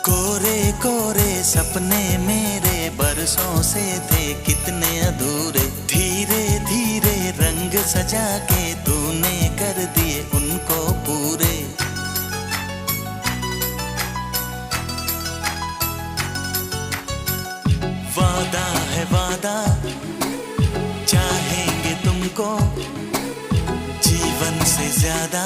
कोरे कोरे सपने मेरे बरसों से थे कितने अधूरे, धीरे धीरे रंग सजा के तूने कर दिए उनको पूरे। वादा है वादा, चाहेंगे तुमको जीवन से ज्यादा,